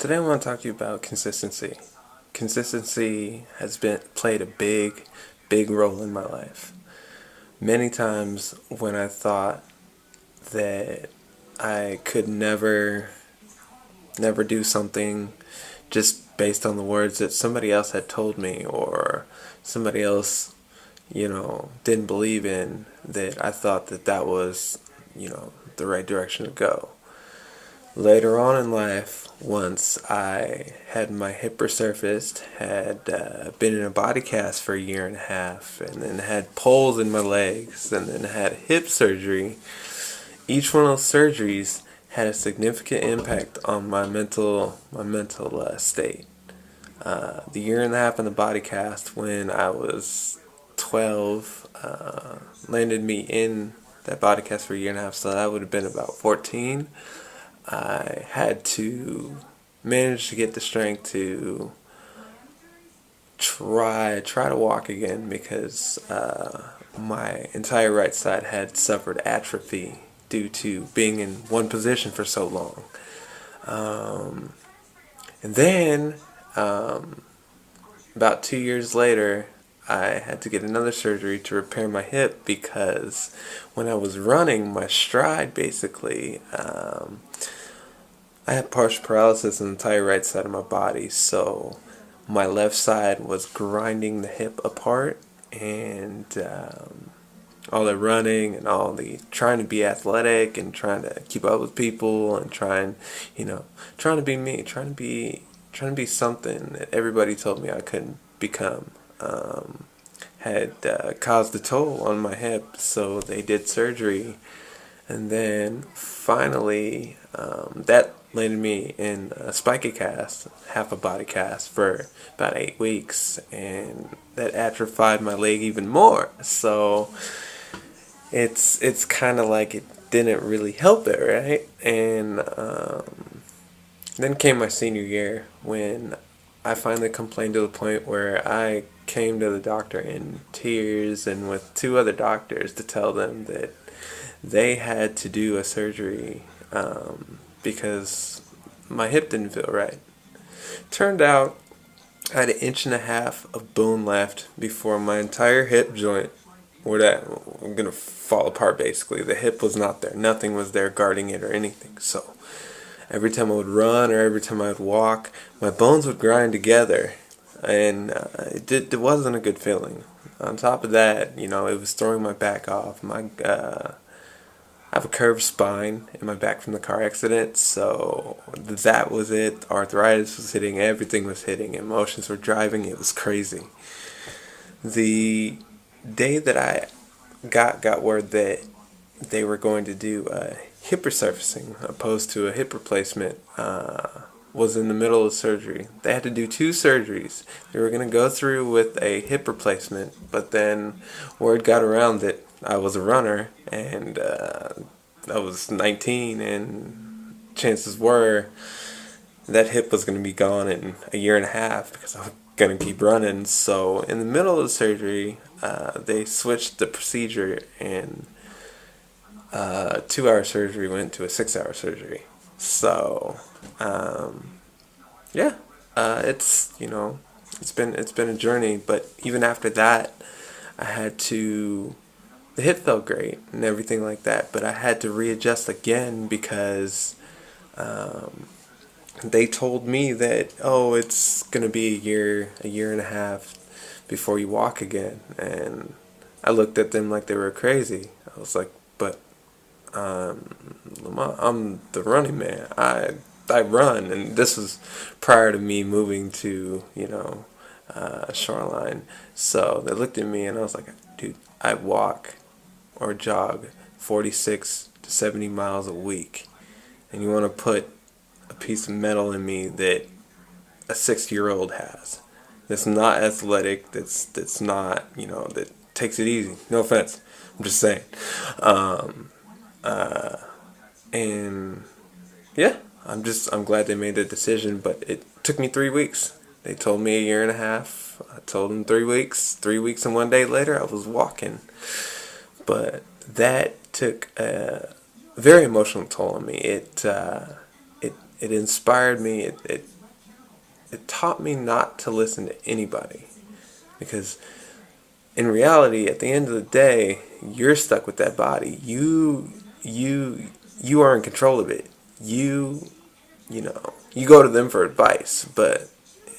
Today I want to talk to you about consistency. Consistency has been played a big role in my life. Many times when I thought that I could never do something just based on the words that somebody else had told me or somebody else, didn't believe in, that I thought that was, the right direction to go. Later on in life, once I had my hip resurfaced, had been in a body cast for a year and a half, and then had poles in my legs, and then had hip surgery. Each one of those surgeries had a significant impact on my mental state. The year and a half in the body cast, when I was 12, landed me in that body cast for a year and a half, so that would have been about 14. I had to manage to get the strength to try to walk again because my entire right side had suffered atrophy due to being in one position for so long. And then about 2 years later, I had to get another surgery to repair my hip because when I was running, my stride basically, I had partial paralysis on the entire right side of my body, so my left side was grinding the hip apart, and all the running and all the trying to be athletic and trying to keep up with people and trying to be me, trying to be something that everybody told me I couldn't become. Had caused a toll on my hip, so they did surgery, and then finally that landed me in a spica cast, half a body cast, for about 8 weeks, and that atrophied my leg even more. So it's kind of like it didn't really help it, right? And then came my senior year when I finally complained to the point where I came to the doctor in tears and with two other doctors to tell them that they had to do a surgery because my hip didn't feel right. Turned out I had 1.5 inches of bone left before my entire hip joint were going to fall apart basically. The hip was not there. Nothing was there guarding it or anything. So every time I would run or every time I would walk, my bones would grind together, and it wasn't a good feeling. On top of that, it was throwing my back off. I have a curved spine in my back from the car accident, so that was it. Arthritis was hitting, everything was hitting, emotions were driving, it was crazy. The day that I got word that they were going to do a hip resurfacing opposed to a hip replacement was in the middle of surgery. They had to do 2 surgeries. They were going to go through with a hip replacement, but then word got around that I was a runner, and I was 19, and chances were that hip was going to be gone in a year and a half because I was going to keep running. So in the middle of the surgery, they switched the procedure, and 2-hour surgery went to a 6-hour surgery. So yeah, it's been a journey, but even after that, I had to. The hip felt great and everything like that, but I had to readjust again because they told me that, oh, it's gonna be a year and a half before you walk again, and I looked at them like they were crazy. I was like, but Lamont, I'm the running man. I run, and this was prior to me moving to Shoreline. So they looked at me, and I was like, dude, I walk or jog 46 to 70 miles a week, and you want to put a piece of metal in me that a 60-year-old has, that's not athletic, that's not, that takes it easy. No offense, I'm just saying. And yeah, I'm glad they made the decision, but it took me 3 weeks. They told me a year and a half. I told them 3 weeks. 3 weeks and 1 day later, I was walking. But that took a very emotional toll on me. It inspired me. It it taught me not to listen to anybody, because in reality, at the end of the day, you're stuck with that body. You are in control of it. You go to them for advice, but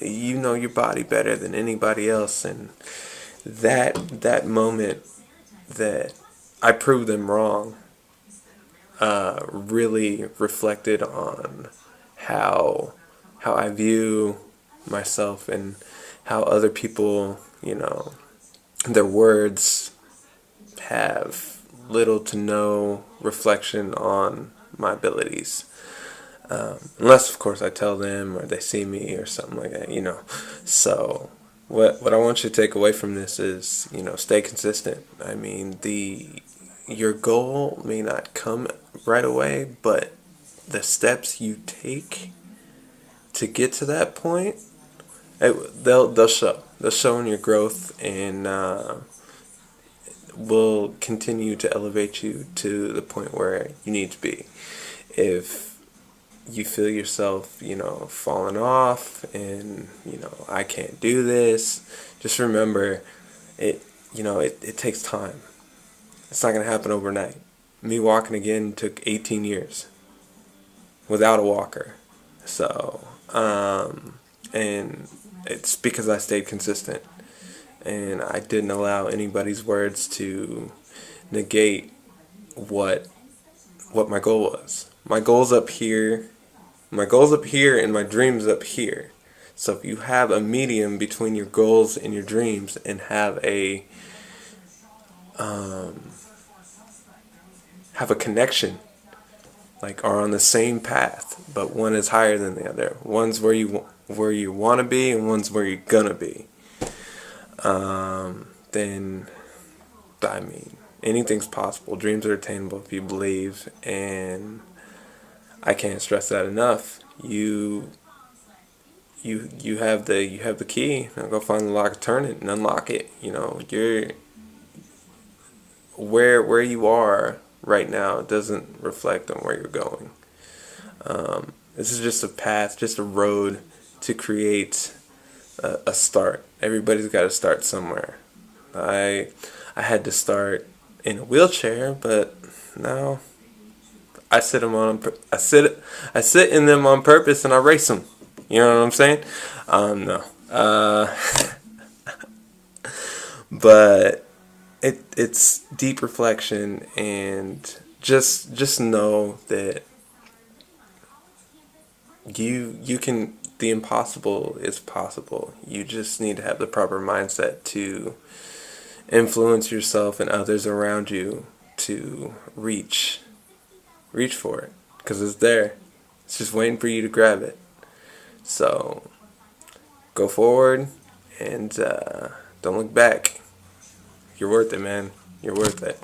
you know your body better than anybody else. And that moment that I proved them wrong really reflected on how I view myself, and how other people, their words have little to no reflection on my abilities. Unless, of course, I tell them or they see me or something like that. So, what I want you to take away from this is, stay consistent. I mean, your goal may not come right away, but the steps you take to get to that point, they'll show. They'll show in your growth, and will continue to elevate you to the point where you need to be. If you feel yourself, falling off, and I can't do this, just remember, it takes time. It's not gonna happen overnight. Me walking again took 18 years without a walker. So, and it's because I stayed consistent, and I didn't allow anybody's words to negate what my goal was. My goal's up here. My goal's up here, and my dream's up here. So if you have a medium between your goals and your dreams, and have a connection, like are on the same path, but one is higher than the other. One's where you want to be, and one's where you're gonna be. Then, I mean, anything's possible. Dreams are attainable if you believe, and I can't stress that enough. You have the key. Now go find the lock, turn it, and unlock it. You're where you are right now doesn't reflect on where you're going. This is just a path, just a road to create a start. Everybody's got to start somewhere. I had to start in a wheelchair, but now I sit in them on purpose, and I race them. You know what I'm saying? No. But it's deep reflection, and just know that you can. The impossible is possible. You just need to have the proper mindset to influence yourself and others around you to reach for it, because it's there. It's just waiting for you to grab it. So go forward, and don't look back. You're worth it, man. You're worth it.